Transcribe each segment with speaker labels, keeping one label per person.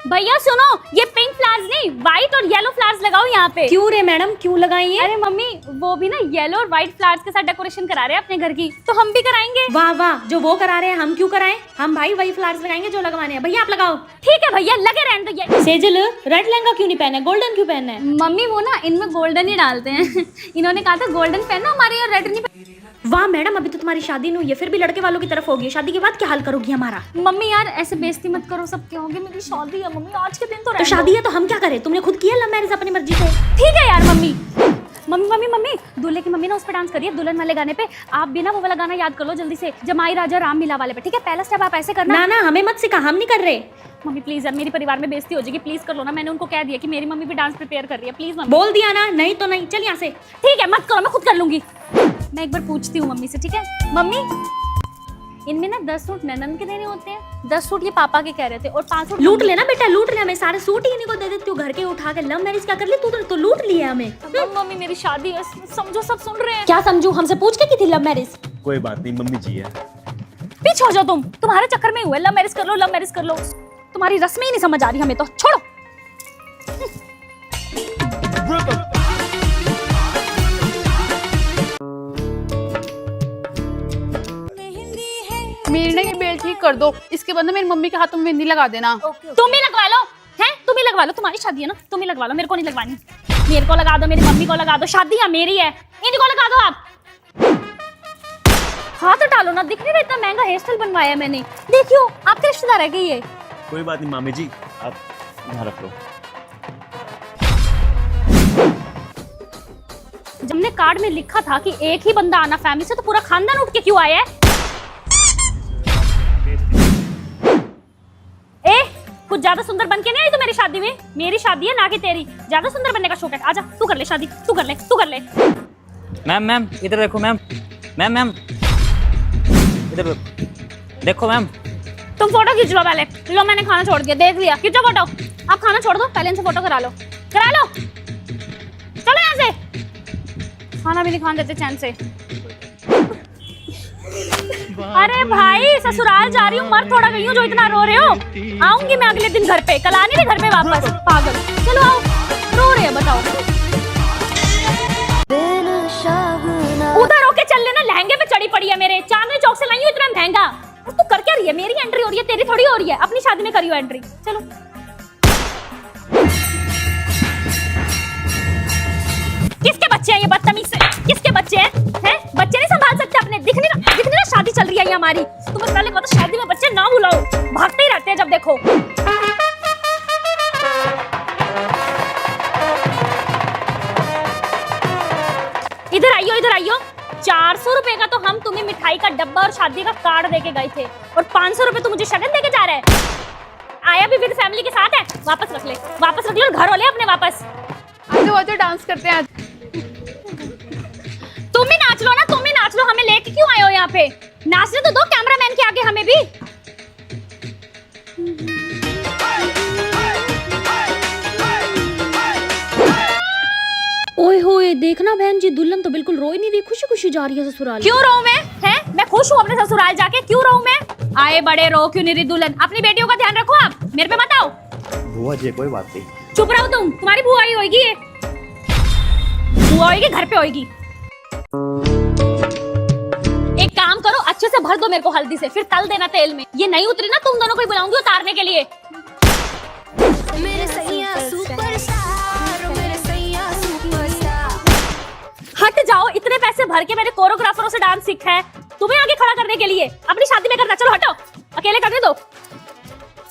Speaker 1: भैया सुनो, ये पिंक फ्लावर्स नहीं, व्हाइट और येलो फ्लावर्स लगाओ यहाँ पे।
Speaker 2: क्यों रे मैडम, क्यों लगाई है?
Speaker 1: अरे मम्मी, वो भी ना येलो और व्हाइट फ्लावर्स के साथ डेकोरेशन करा रहे हैं अपने घर की, तो हम भी कराएंगे।
Speaker 2: वाह वाह, जो वो करा रहे हैं हम क्यों कराएं? हम भाई वही फ्लावर्स लगाएंगे जो लगवाने हैं। भैया आप लगाओ।
Speaker 1: ठीक है भैया, लगे रहने दो। ये
Speaker 2: सेजल, रेड लहंगा क्यों नहीं पहना है, गोल्डन क्यों पहनना है?
Speaker 1: मम्मी वो ना इनमें गोल्डन ही डालते हैं इन्होंने कहा था गोल्डन पहनो, हमारे यहाँ रेड नहीं।
Speaker 2: वाह मैडम, अभी तो तुम्हारी शादी नहीं हुई है, फिर भी लड़के वालों की तरफ होगी। शादी के बाद क्या हाल करोगी हमारा?
Speaker 1: मम्मी यार ऐसे बेइज्जती मत करो, सब कहोगे मेरी शादी है। मम्मी आज के दिन तो
Speaker 2: शादी है तो हम क्या करें? तुमने खुद किया लव मैरिज अपनी मर्जी से।
Speaker 1: ठीक है यार मम्मी। मम्मी मम्मी मम्मी, दूल्हे की मम्मी ना उस पे डांस करिए, दुल्हन वाले गाने पे। आप भी ना वो वाला गाना याद कर लो जल्दी से, जमाई राजा राम मिला वाले पे। ठीक है, पहला स्टेप आप ऐसे करना।
Speaker 2: ना ना, हमें मत सिखा, हम नहीं कर रहे।
Speaker 1: मम्मी प्लीज यार, मेरी परिवार में बेइज्जती हो जाएगी, प्लीज कर लो ना। मैंने उनको कह दिया कि मेरी मम्मी भी डांस प्रिपेयर कर रही है, प्लीज मम्मी।
Speaker 2: बोल दिया ना, नहीं तो नहीं, चल यहाँ से।
Speaker 1: ठीक है, मत करो, मैं खुद कर लूंगी। मैं एक बार पूछती हूँ मम्मी से, ठीक है? मम्मी, इनमें ना 10 सूट ननन के देने होते हैं, 10 सूट ये पापा के कह रहे थे, और 5 सूट
Speaker 2: लूट लेना बेटा, लूट ले। हमें सारे सूट ही इन्हीं को दे देती हूँ, घर के उठा के। लव मैरिज क्या कर ली तू? तो लूट लिया हमें।
Speaker 1: मम्मी मेरी शादी है, समझो, सब सुन रहे हैं।
Speaker 2: क्या समझू? हमसे पूछ के की थी लव मैरिज?
Speaker 3: कोई बात नहीं, मम्मी जी है।
Speaker 1: पीछे हो जाओ तुम, तुम्हारे चक्कर में ही हुआ। लव मैरिज कर लो, लव मैरिज कर लो। तुम्हारी रस्में ही नहीं समझ आ रही हमें तो, छोड़ो।
Speaker 4: मेरी ना ये बेल्ट ठीक कर दो, इसके बाद ना मेरी मम्मी के हाथों में मेहंदी लगा देना।
Speaker 1: तुम ही लगवा लो, हैं? तुम ही लगवा लो, तुम्हारी शादी है ना, तुम ही लगवा लो, मेरे को नहीं लगवानी। मेरे को लगा दो, मेरी मम्मी को लगा दो, शादी है मेरी है, इनको लगा दो आप। हाथ डालो ना, दिख नहीं रहा इतना महंगा हेयर स्टाइल बनवाया है मैंने। देखियो, आपके रिश्तेदार है ये।
Speaker 3: कोई बात नहीं मामी जी, आप यहाँ रख लो।
Speaker 1: जब हमने कार्ड में लिखा था कि एक ही बंदा आना फैमिली से, तो पूरा खानदान उठ के क्यों आया है? कुछ ज्यादा सुंदर बन के नहीं आई तो मेरी शादी में। मेरी शादी है ना कि तेरी। ज्यादा सुंदर बनने का शौक है, आजा तू कर ले शादी, तू कर ले, तू कर ले।
Speaker 5: मैम मैम इधर देखो मैम, मैम मैम इधर देखो मैम।
Speaker 1: तुम फोटो खींच लो पहले। लो मैंने खाना छोड़ दिया, देख लिया, खींचो फोटो। आप खाना छोड़ दो, पहले इनसे फोटो करा लो, करा लो। चलो यहाँ से, खाना भी नहीं खाने देते चैन से। अरे भाई, ससुराल जा रही हूँ, मर थोड़ा गई हूँ जो इतना रो रहे हो। आऊंगी मैं अगले दिन घर पे, कल आने थे घर पे वापस, पागल। चलो आओ, रो रहे हैं बताओ। उधर होके चल लेना, लहंगे पे चढ़ी पड़ी है मेरे। चांदनी चौक से लाई हूँ इतना महंगा। तू कर क्या रही है? मेरी एंट्री हो रही है, तेरी थोड़ी हो रही है। अपनी शादी में करियो एंट्री, चलो। किसके बच्चे हैं ये बदतमीज से? किसके बच्चे हैं? बच्चे नहीं संभाल सकते अपने? दिख नहीं रहा शादी चल रही है ये हमारी। तुम्हें पहले पता, शादी में बच्चे ना बुलाओ, भागते ही रहते हैं जब देखो। इधर आइयो, इधर आइयो। 400 रुपए का तो हम तुम्हें मिठाई का डब्बा और शादी का कार्ड देके गए थे, और 500 रुपए तो मुझे शगन देके जा रहा है। आया भी विद फैमिली के साथ है, वापस रख ले, वापस रख ले, और घर वाले अपने वापस।
Speaker 4: आजो डांस करते हैं।
Speaker 1: तुम भी नाच लो ना, तुम भी नाच लो। हमें लेके क्यों आए हो यहाँ पे? नाचने तो दो कैमरामैन के आगे हमें भी।
Speaker 2: ओए होए, देखना बहन जी, दुल्हन तो बिल्कुल रोई नहीं रही, खुशी खुशी जा रही है ससुराल।
Speaker 1: क्यों रोऊं मैं? हैं? मैं खुश हूँ अपने ससुराल जाके, क्यों रोऊं मैं? आए बड़े रो क्यों नहीं रही दुल्हन? अपनी बेटियों का ध्यान रखो आप, मेरे पे मत आओ।
Speaker 3: बुआ जी कोई बात नहीं।
Speaker 1: चुप रहो तुम, तुम्हारी बुआ ही होगी ये। बुआ होगी, घर पे होगी। एक काम करो, अच्छे से भर दो मेरे को हल्दी से, फिर तल देना तेल में। ये नहीं उतरी ना, तुम दोनों को ही बुलाऊंगी उतारने के लिए।
Speaker 6: मेरे सैया सुपरस्टार, मेरे सैया सुपरस्टार।
Speaker 1: हट जाओ, इतने पैसे भर के मैंने कोरियोग्राफरों से डांस सीखा है, तुम्हें आगे खड़ा करने के लिए। अपनी शादी में करना, चलो हटो, अकेले करने दो।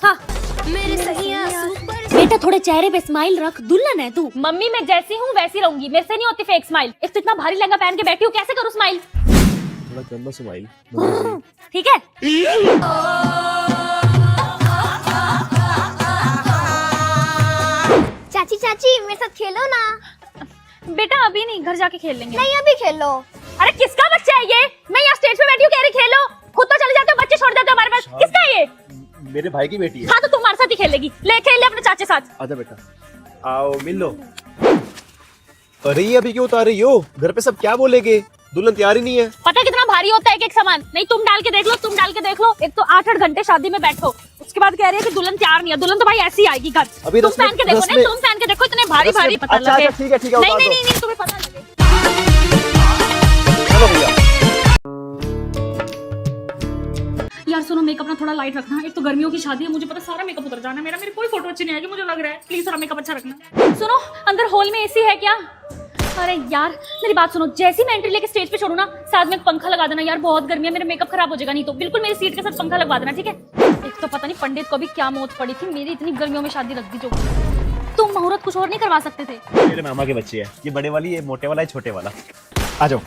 Speaker 1: हाँ
Speaker 6: मेरे सैया सुपरस्टार।
Speaker 2: बेटा थोड़े चेहरे पे स्माइल रख, दुल्हन है तू।
Speaker 1: मम्मी मैं जैसी हूँ वैसी रहूंगी, मेरे से नहीं होती फेक स्माइल। एक तो इतना भारी लहंगा पहन के बैठी हूँ, कैसे करूँ स्माइल?
Speaker 3: थोड़ा गंदा स्माइल।
Speaker 1: ठीक है।
Speaker 6: चाची चाची मेरे साथ खेलो ना।
Speaker 1: बेटा अभी नहीं, घर जाके खेल लेंगे।
Speaker 6: नहीं अभी खेलो।
Speaker 1: अरे किसका बच्चा है ये? मैं यहाँ स्टेज पे बैठी हूँ, कह रही खेलो, खुद तो चले जाते हो, बच्चे छोड़ देते हो हमारे पास। किसका है ये?
Speaker 3: मेरे भाई की बेटी है।
Speaker 1: हाँ तो तुम हमारे साथ ही खेलेगी, ले खेल ले अपने चाचे साथ।
Speaker 3: आजा बेटा, आओ मिल लो। अरे ये अभी क्यों उतार रही हो? घर पे सब क्या बोलेंगे? दुल्हन तैयार ही नहीं है।
Speaker 1: पता है कितना भारी होता है एक एक सामान? नहीं तुम डाल के देख लो, तुम डाल के देख लो। एक तो 8-8 घंटे शादी में बैठो, उसके बाद कह रही है कि दुल्हन तैयार नहीं है। दुल्हन तो भाई ऐसी आएगी घर।
Speaker 3: अभी
Speaker 1: तुम
Speaker 3: 10
Speaker 1: पहन के देखो
Speaker 3: मिनट-
Speaker 1: ना, तुम पहन के देखो, इतने भारी भारी पता
Speaker 3: अच्छा
Speaker 1: लगे।
Speaker 3: अच्छा ठीक है
Speaker 1: नहीं
Speaker 3: उतार
Speaker 1: नहीं
Speaker 3: दो।
Speaker 1: नहीं नहीं, तुम्हें पता लगे।
Speaker 3: चलो भैया।
Speaker 1: यार सुनो, मेकअप ना थोड़ा लाइट रखना। एक तो गर्मियों की शादी है, मुझे पता सारा मेकअप उतर जाना है मेरा। मेरी कोई फोटो अच्छी नहीं आएगी मुझे लग रहा है। प्लीज थोड़ा मेकअप अच्छा रखना। सुनो, अंदर हॉल में एसी है क्या? अरे यार मेरी बात सुनो, जैसी मैं एंट्री लेके स्टेज पे छोड़ू ना, साथ में पंखा लगा देना यार, बहुत गर्मी है, मेरा मेकअप खराब हो जाएगा नहीं तो। बिल्कुल मेरी सीट के साथ पंखा लगवा देना, ठीक है? एक तो पता नहीं पंडित को भी क्या मौत पड़ी थी, मेरी इतनी गर्मियों में शादी रख दी जो। तुम मुहूर्त कुछ और नहीं करवा सकते थे?
Speaker 3: मेरे मामा के बच्चे हैं, ये बड़े वाली, ये मोटे वाला, ये छोटे वाला। आ जाओ।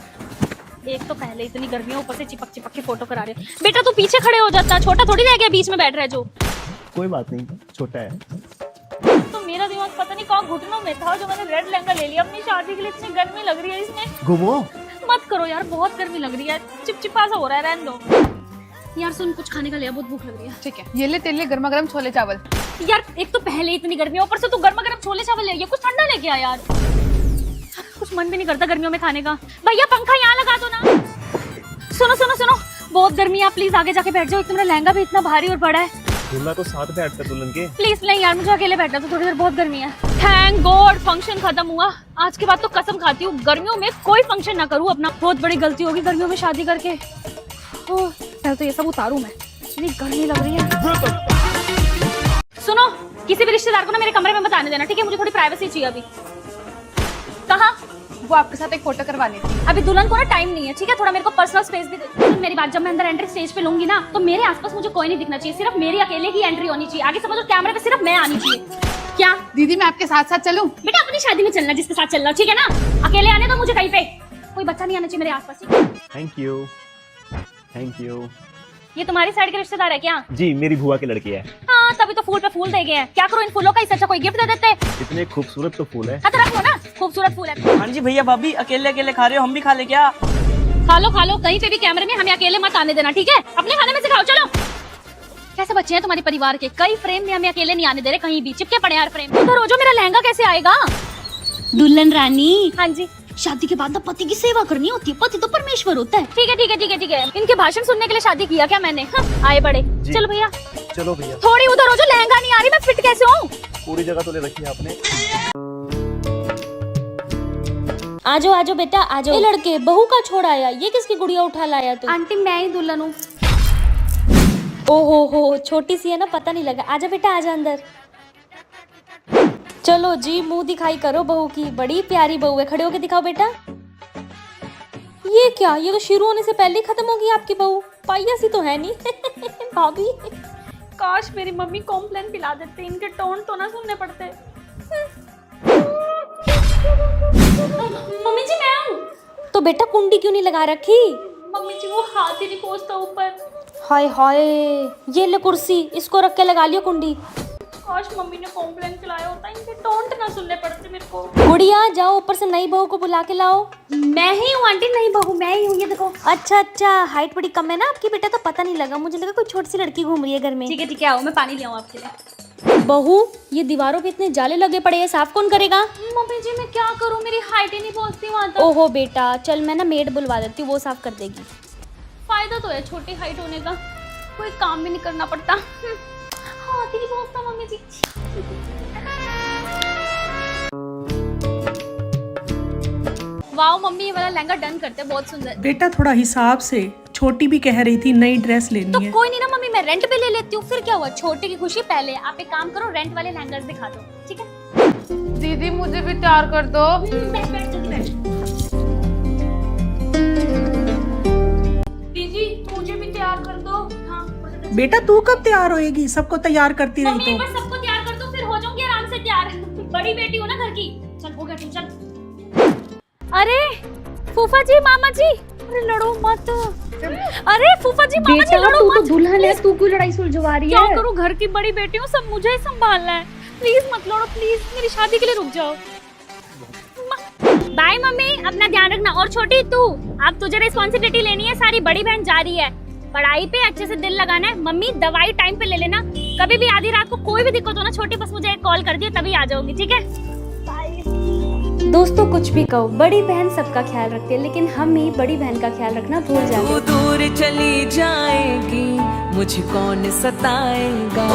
Speaker 1: एक तो पहले इतनी गर्मी है, ऊपर से चिपक चिपक के फोटो करा रहे हो। बेटा तू पीछे खड़े हो जाता, छोटा थोड़ी रह गया बीच में बैठ रहा है जो।
Speaker 3: कोई बात नहीं, छोटा है।
Speaker 1: तो मेरा दिमाग पता नहीं कहाँ घुटनों में था जो मैंने रेड लहंगा ले लिया अपनी शादी के लिए। इतनी गर्मी लग रही है इसमें।
Speaker 3: घूमो।
Speaker 1: मत करो यार, बहुत गर्मी लग रही है, चिपचिपा सा हो रहा है, रहने दो। यार सुन, कुछ खाने का लिया, बहुत भूख लग रही है।
Speaker 4: ठीक है, ये ले तेरे लिए गर्मा गर्म छोले चावल।
Speaker 1: यार एक तो पहले इतनी गर्मी है, ऊपर से तू गर्मा गर्म छोले चावल ले, कुछ ठंडा लेके आ यार। कुछ मन भी नहीं करता गर्मियों में खाने का। भैया पंखा यहाँ लगा दो ना। सुनो सुनो सुनो, बहुत गर्मी है, प्लीज आगे जाके बैठ जाओ। एक तो मेरा लहंगा भी इतना भारी और बड़ा है।
Speaker 3: दूल्हा तो साथ बैठता दुल्हन के।
Speaker 1: प्लीज नहीं यार, मुझे अकेले बैठना तो थोड़ी देर, बहुत गर्मी है। थैंक गॉड फंक्शन खत्म हुआ। आज के बाद तो कसम खाती हूँ गर्मियों में कोई फंक्शन ना करूँ अपना। बहुत बड़ी गलती होगी गर्मियों में शादी करके। पहले तो ये सब उतारूं मैं, इतनी गर्मी लग रही है। सुनो, किसी भी रिश्तेदार को ना मेरे कमरे में बताने देना, ठीक है? मुझे थोड़ी प्राइवेसी चाहिए अभी। कहाँ?
Speaker 4: वो आपके साथ एक फोटो करवानी थी।
Speaker 1: अभी दुल्हन को ना टाइम नहीं है, ठीक है? थोड़ा मेरे को पर्सनल स्पेस भी दे। मेरी बात, जब मैं अंदर एंट्री स्टेज पे लूंगी ना, तो मेरे आसपास मुझे कोई नहीं दिखना चाहिए, सिर्फ मेरी अकेले की एंट्री होनी चाहिए। आगे समझो, कैमरे पे सिर्फ मैं आनी चाहिए। क्या
Speaker 4: दीदी मैं आपके साथ साथ चलूं?
Speaker 1: बेटा अपनी शादी में चलना जिसके साथ चल रहा, ठीक है ना? अकेले आने दो मुझे कहीं पे, कोई बच्चा नहीं आना चाहिए मेरे आसपास, ठीक है?
Speaker 3: Thank you thank you.
Speaker 1: ये तुम्हारी साइड के रिश्तेदार है क्या?
Speaker 3: जी, मेरी बुआ की लड़की है।
Speaker 1: हाँ, तभी तो फूल पे फूल दे गए हैं। क्या करो इन फूलों का, इससे अच्छा कोई गिफ्ट दे देते।
Speaker 3: इतने खूबसूरत तो फूल है।
Speaker 1: हाँ तो रख लो ना, खूबसूरत फूल है।
Speaker 7: हाँ जी भैया भाभी, अकेले अकेले खा रहे हो, हम भी खा ले क्या?
Speaker 1: खा लो कहीं पे भी, कैमरे में हमें अकेले मत आने देना, ठीक है? अपने खाने में से खाओ, चलो। कैसे बच्चे हैं तुम्हारे परिवार के? कई फ्रेम में हमें अकेले नहीं आने दे रहे, कहीं भी चिपके पड़े यार फ्रेम। उधर हो जो, मेरा लहंगा कैसे आएगा?
Speaker 2: दुल्हन रानी,
Speaker 1: हाँ जी,
Speaker 2: शादी के बाद ना पति की सेवा करनी होती है, पति तो परमेश्वर होता है।
Speaker 1: ठीक है ठीक है ठीक है ठीक है। इनके भाषण सुनने के लिए शादी किया क्या मैंने? आए बड़े।
Speaker 3: जी।
Speaker 1: चलो भैया,
Speaker 3: चलो भैया।
Speaker 1: थोड़ी उधर हो जो, लहंगा नहीं आ रही, मैं फिट कैसे हूँ?
Speaker 3: पूरी जगह तो ले रखी है आपने।
Speaker 2: आजो आजो बेटा आजो। ये लड़के बहू का छोड़ आया, ये किसकी गुड़िया उठा लाया तू?
Speaker 1: आंटी मैं ही दुल्हन हूँ।
Speaker 2: ओहो हो, छोटी सी है ना, पता नहीं लगा। आजा बेटा आजा अंदर। चलो जी, मुंह दिखाई करो बहू की, बड़ी प्यारी बहू है। खड़े होके दिखाओ बेटा। ये क्या, ये तो शुरू होने से पहले ही खत्म हो गई आपकी बहू। पाइया सी तो है नहीं। भाभी,
Speaker 1: काश मेरी मम्मी कॉम्प्लेन पिला देते, इनके टोन तो ना सुनने पड़ते। मम्मी जी मैं हूँ।
Speaker 2: तो बेटा कुंडी क्यों नहीं लगा रखी?
Speaker 1: मम्मी जी वो हाथ ही नहीं पहुँचता ऊपर।
Speaker 2: हाय हाय, ये ले कुर्सी, इसको रख के लगा लियो कुंडी।
Speaker 1: काश मम्मी ने कॉम्प्लेन पिलाया होता, इनके टोंट ना सुनने पड़ते मेरे को।
Speaker 2: गुड़िया जाओ ऊपर से नई बहू को बुला के लाओ।
Speaker 1: मैं ही हूँ आंटी, नई बहू मैं ही हूँ, ये देखो।
Speaker 2: अच्छा अच्छा, हाइट बड़ी कम है ना आपकी बेटा, तो पता नहीं लगा, मुझे लगा कोई छोटी सी लड़की घूम रही है घर में।
Speaker 1: ठीक है, आओ मैं पानी ले आऊँ आपके लिए।
Speaker 2: बहू, ये दीवारों पे इतने जाले लगे पड़े हैं, साफ कौन करेगा?
Speaker 1: मम्मी जी मैं क्या करूँ, मेरी हाइट ही नहीं पहुँचती वहाँ तक।
Speaker 2: ओहो बेटा, चल मैं ना मेड बुलवा देती हूँ, वो साफ कर देगी।
Speaker 1: फायदा तो है छोटी हाइट होने का, कोई काम भी नहीं करना पड़ता। हाथ ही नहीं पहुँचता मम्मी जी। वाओ मम्मी, ये वाला लहंगा डन करते, बहुत सुंदर।
Speaker 8: बेटा थोड़ा हिसाब से, छोटी भी कह रही थी नई ड्रेस लेनी
Speaker 1: तो
Speaker 8: है।
Speaker 1: कोई नहीं ना मम्मी, मैं रेंट पे ले लेती हूँ, फिर क्या हुआ? छोटे की खुशी पहले। आप एक काम करो, रेंट वाले लहंगास दिखा दो, ठीक है?
Speaker 4: दीदी मुझे भी तैयार कर दो।
Speaker 1: बैठ जल्दी बैठ। दीदी मुझे भी तैयार कर दो। हाँ
Speaker 8: बेटा तू कब तैयार होएगी? सबको तैयार करती
Speaker 1: मम्मी,
Speaker 8: रही
Speaker 1: एक
Speaker 8: तो।
Speaker 1: बार सबको तैयार कर दो, फिर हो जाऊंगी आराम से तैयार। बड़ी बेटी हो ना घर की। चल हो गया तुम, चल। अरे फूफा जी, मामा जी, अरे लड़ो मत। अरे फूफा जी, मामा जी, लड़ो मत।
Speaker 2: दुल्हन है, तू क्यों लड़ाई सुलझवा रही
Speaker 1: क्या करूं, घर की बड़ी बेटी हूँ, सब मुझे ही संभालना है। प्लीज मत लड़ो, प्लीज मेरी शादी के लिए रुक जाओ। बाय मम्मी, अपना ध्यान रखना। और छोटी तू, अब तुझे रिस्पॉन्सिबिलिटी लेनी है सारी, बड़ी बहन जा रही है। पढ़ाई पे अच्छे से दिल लगाना है। मम्मी दवाई टाइम पे ले लेना, कभी भी आधी रात को कोई भी दिक्कत हो ना छोटी, बस मुझे एक कॉल कर दियो, तभी आ जाऊंगी, ठीक है?
Speaker 2: दोस्तों कुछ भी कहो, बड़ी बहन सबका ख्याल रखती है, लेकिन हम ही बड़ी बहन का ख्याल रखना भूल जाते हैं।
Speaker 9: तू दूर चली जाएगी, मुझे कौन सताएगा।